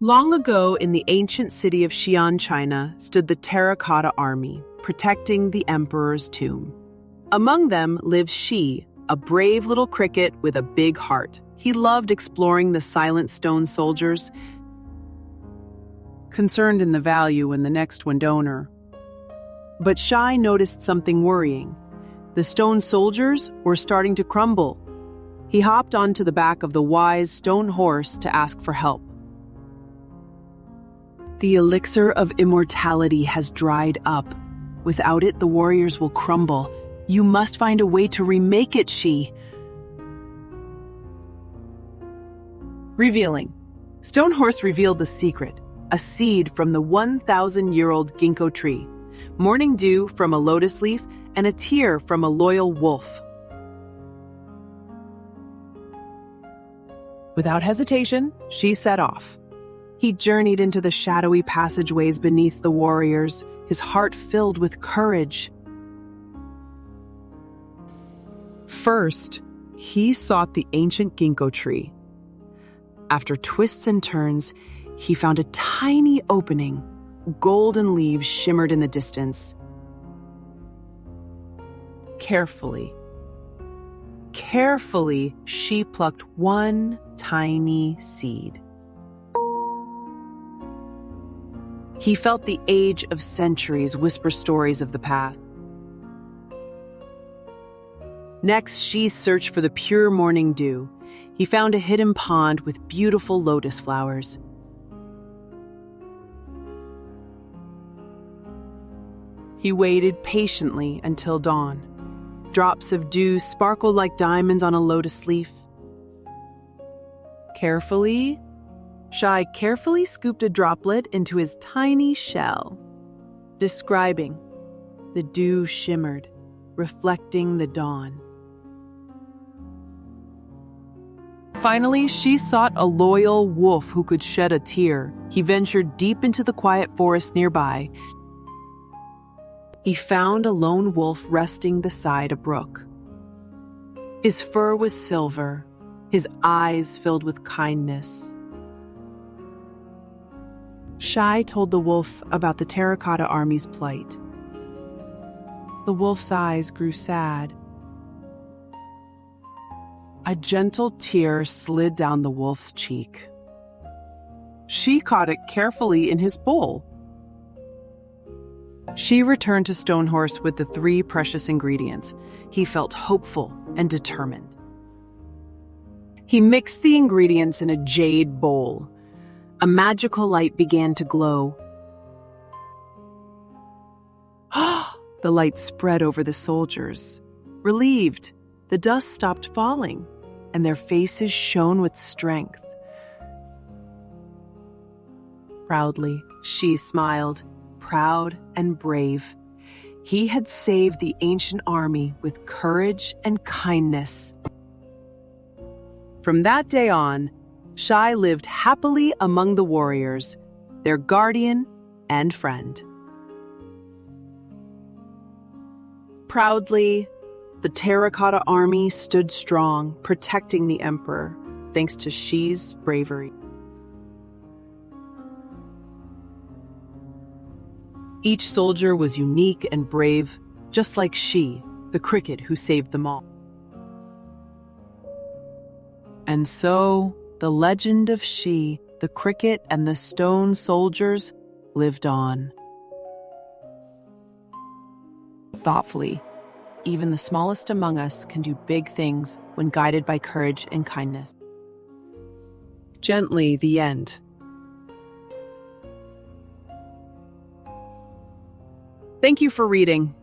Long ago, in the ancient city of Xi'an, China, stood the Terracotta Army, protecting the emperor's tomb. Among them lived Xi, a brave little cricket with a big heart. He loved exploring the silent stone soldiers, concerned in the value in the next one donor. But Xi noticed something worrying. The stone soldiers were starting to crumble. He hopped onto the back of the wise stone horse to ask for help. The elixir of immortality has dried up. Without it, the warriors will crumble. You must find a way to remake it, Xi. Revealing. Stone Horse revealed the secret, a seed from the 1,000-year-old ginkgo tree, morning dew from a lotus leaf, and a tear from a loyal wolf. Without hesitation, Xi set off. He journeyed into the shadowy passageways beneath the warriors, his heart filled with courage. First, he sought the ancient ginkgo tree. After twists and turns, he found a tiny opening. Golden leaves shimmered in the distance. Carefully, she plucked one tiny seed. He felt the age of centuries whisper stories of the past. Next, Xi searched for the pure morning dew. He found a hidden pond with beautiful lotus flowers. He waited patiently until dawn. Drops of dew sparkled like diamonds on a lotus leaf. Xi carefully scooped a droplet into his tiny shell. Describing, the dew shimmered, reflecting the dawn. Finally, Xi sought a loyal wolf who could shed a tear. He ventured deep into the quiet forest nearby. He found a lone wolf resting beside a brook. His fur was silver, his eyes filled with kindness. Xi told the wolf about the Terracotta Army's plight. The wolf's eyes grew sad. A gentle tear slid down the wolf's cheek. Xi caught it carefully in his bowl. Xi returned to Stone Horse with the 3 precious ingredients. He felt hopeful and determined. He mixed the ingredients in a jade bowl. A magical light began to glow. The light spread over the soldiers. Relieved, the dust stopped falling, and their faces shone with strength. Proudly, Xi smiled, proud and brave. He had saved the ancient army with courage and kindness. From that day on, Xi lived happily among the warriors, their guardian and friend. Proudly, the Terracotta Army stood strong, protecting the emperor, thanks to Xi's bravery. Each soldier was unique and brave, just like Xi, the cricket who saved them all. And so, the legend of Xi, the cricket, and the stone soldiers lived on. Thoughtfully, even the smallest among us can do big things when guided by courage and kindness. Gently, the end. Thank you for reading.